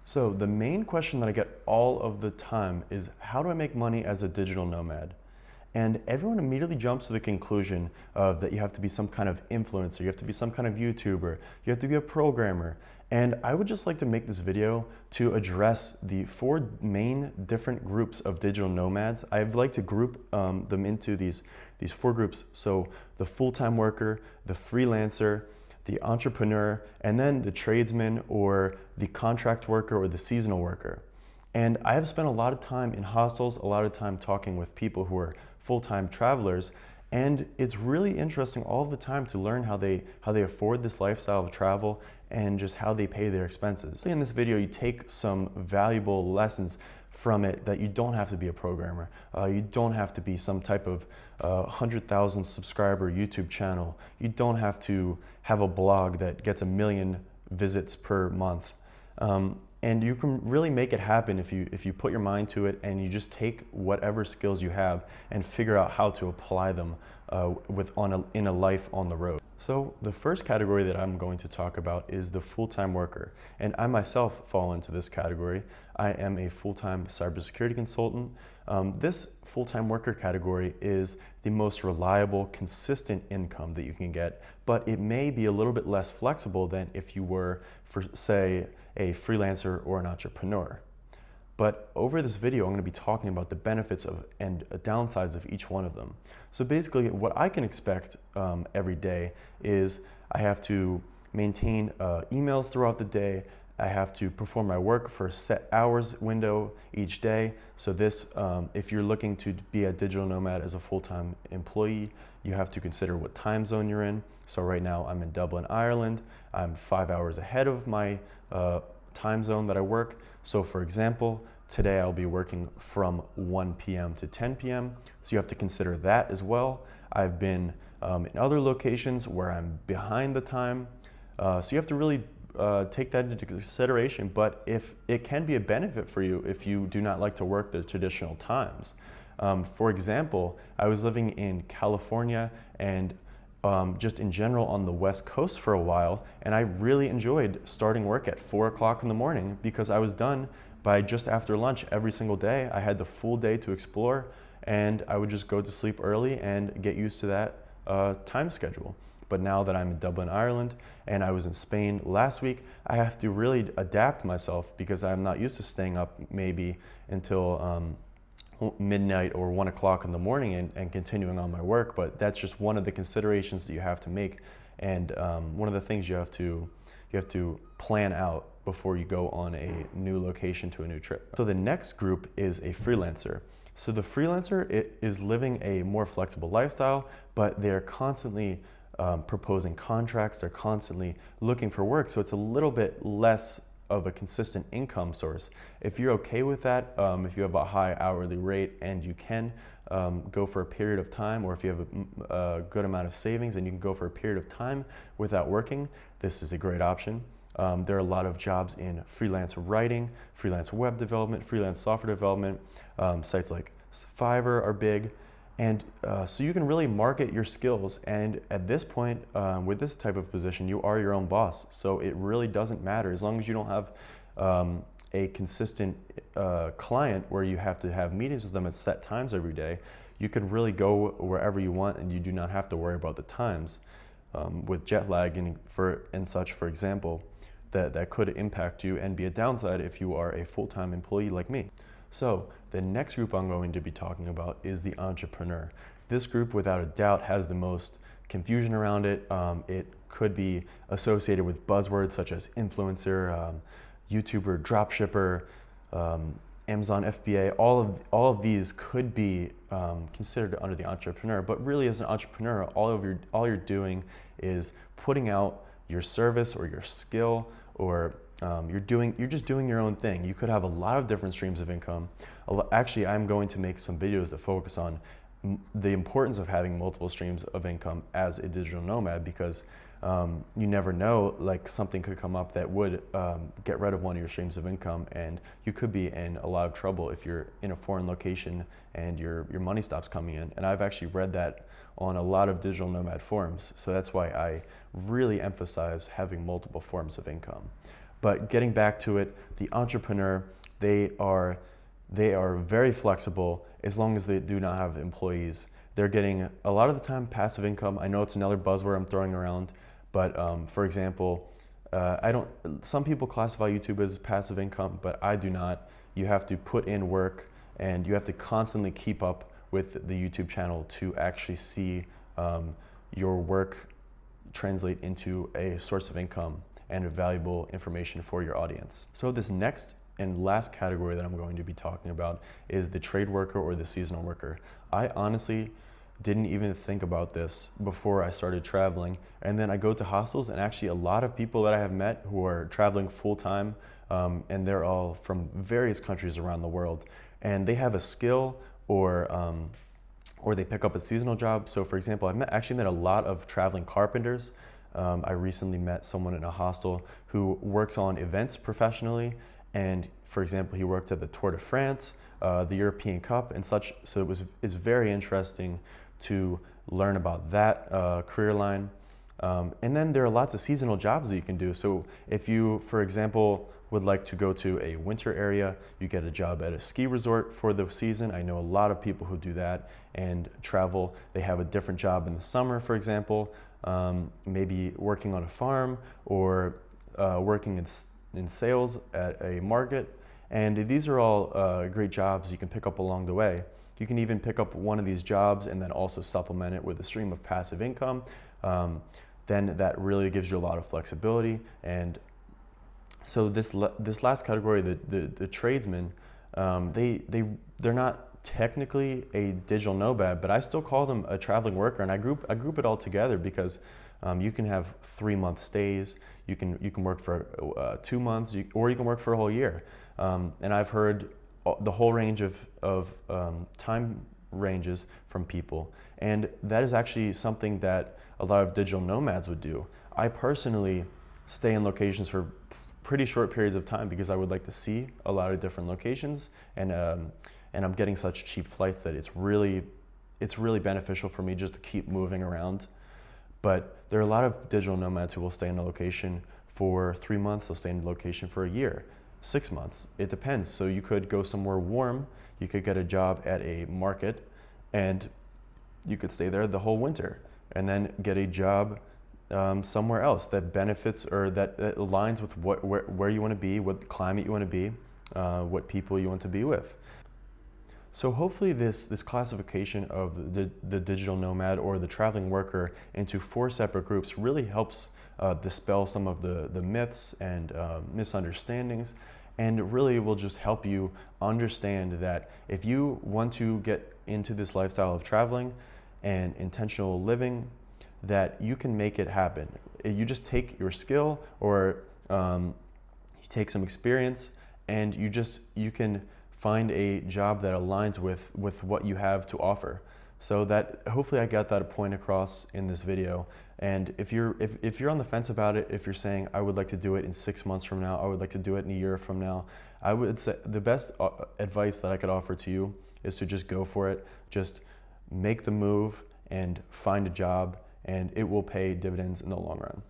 So the main question that I get all of the time is, how do I make money as a digital nomad? And everyone immediately jumps to the conclusion of that you have to be some kind of influencer, you have to be some kind of YouTuber, you have to be a programmer. And I would just like to make this video to address the four main different groups of digital nomads. I'd like to group them into these four groups. So the full-time worker, the freelancer, the entrepreneur, and then the tradesman or the contract worker or the seasonal worker. And I have spent a lot of time in hostels, a lot of time talking with people who are full-time travelers, and it's really interesting all the time to learn how they afford this lifestyle of travel and just how they pay their expenses. In this video, you take some valuable lessons from it that you don't have to be a programmer. You don't have to be some type of 100,000 subscriber YouTube channel. You don't have to have a blog that gets 1 million visits per month. And you can really make it happen if you put your mind to it and you just take whatever skills you have and figure out how to apply them in a life on the road. So the first category that I'm going to talk about is the full-time worker. And I myself fall into this category. I am a full-time cybersecurity consultant. This full-time worker category is the most reliable, consistent income that you can get, but it may be a little bit less flexible than if you were, for say, a freelancer or an entrepreneur. But over this video, I'm going to be talking about the benefits and downsides of each one of them. So basically, what I can expect every day is I have to maintain emails throughout the day. I have to perform my work for a set hours window each day. So this, if you're looking to be a digital nomad as a full-time employee, you have to consider what time zone you're in. So right now I'm in Dublin, Ireland. I'm 5 hours ahead of my time zone that I work. So for example, today I'll be working from 1 p.m. to 10 p.m. So you have to consider that as well. I've been in other locations where I'm behind the time. So you have to really take that into consideration, but if it can be a benefit for you if you do not like to work the traditional times. For example, I was living in California and just in general on the West Coast for a while, and I really enjoyed starting work at 4 o'clock in the morning because I was done by just after lunch every single day. I had the full day to explore, and I would just go to sleep early and get used to that time schedule. But now that I'm in Dublin, Ireland, and I was in Spain last week, I have to really adapt myself because I'm not used to staying up maybe until midnight or 1 o'clock in the morning and continuing on my work. But that's just one of the considerations that you have to make, and one of the things you have to plan out before you go on a new location to a new trip. So the next group is a freelancer. So the freelancer is living a more flexible lifestyle, but they're constantly proposing contracts, they're constantly looking for work, so it's a little bit less of a consistent income source. If you're okay with that, if you have a high hourly rate and you can go for a period of time, or if you have a good amount of savings and you can go for a period of time without working, this is a great option. There are a lot of jobs in freelance writing, freelance web development, freelance software development. Sites like Fiverr are big. And so you can really market your skills. And at this point, with this type of position, you are your own boss. So it really doesn't matter. As long as you don't have a consistent client where you have to have meetings with them at set times every day, you can really go wherever you want and you do not have to worry about the times. With jet lag and such, for example, that could impact you and be a downside if you are a full-time employee like me. So the next group I'm going to be talking about is the entrepreneur. This group, without a doubt, has the most confusion around it. It could be associated with buzzwords such as influencer, YouTuber, dropshipper, Amazon FBA. All of these could be considered under the entrepreneur. But really, as an entrepreneur, all you're doing is putting out your service or your skill, or you're just doing your own thing. You could have a lot of different streams of income. Actually, I'm going to make some videos that focus on the importance of having multiple streams of income as a digital nomad, because you never know, like something could come up that would get rid of one of your streams of income, and you could be in a lot of trouble if you're in a foreign location and your money stops coming in. And I've actually read that on a lot of digital nomad forums. So that's why I really emphasize having multiple forms of income. But getting back to it, the entrepreneur, they are very flexible as long as they do not have employees. They're getting a lot of the time passive income. I know it's another buzzword I'm throwing around, but for example, I don't. Some people classify YouTube as passive income, but I do not. You have to put in work, and you have to constantly keep up with the YouTube channel to actually see your work translate into a source of income and valuable information for your audience. So this next and last category that I'm going to be talking about is the trade worker or the seasonal worker. I honestly didn't even think about this before I started traveling. And then I go to hostels, and actually a lot of people that I have met who are traveling full time, and they're all from various countries around the world, and they have a skill or they pick up a seasonal job. So for example, I've actually met a lot of traveling carpenters. I recently met someone in a hostel who works on events professionally, and for example, he worked at the Tour de France, the European Cup and such. So it's very interesting to learn about that career line. And then there are lots of seasonal jobs that you can do. So if you, for example, would like to go to a winter area, you get a job at a ski resort for the season. I know a lot of people who do that and travel. They have a different job in the summer, for example, maybe working on a farm or working in sales at a market. And these are all great jobs you can pick up along the way. You can even pick up one of these jobs and then also supplement it with a stream of passive income. Then that really gives you a lot of flexibility. And so this last category, the tradesmen, they're not technically a digital nomad, but I still call them a traveling worker, and I group it all together because you can have 3-month stays. You can work for 2 months, or you can work for a whole year. And I've heard the whole range of time ranges from people, and that is actually something that a lot of digital nomads would do. I personally stay in locations for pretty short periods of time because I would like to see a lot of different locations, and I'm getting such cheap flights that it's really beneficial for me just to keep moving around. But there are a lot of digital nomads who will stay in a location for 3 months, they'll stay in a location for a year, 6 months, it depends. So you could go somewhere warm, you could get a job at a market, and you could stay there the whole winter, and then get a job somewhere else that benefits or that aligns with where you want to be, what climate you want to be, what people you want to be with. So hopefully this classification of the digital nomad or the traveling worker into 4 separate groups really helps dispel some of the myths and misunderstandings, and really will just help you understand that if you want to get into this lifestyle of traveling and intentional living, that you can make it happen. You just take your skill or you take some experience, and you can find a job that aligns with what you have to offer. So that hopefully I got that point across in this video. And if you're on the fence about it, if you're saying I would like to do it in 6 months from now, I would like to do it in a year from now, I would say the best advice that I could offer to you is to just go for it. Just make the move and find a job, and it will pay dividends in the long run.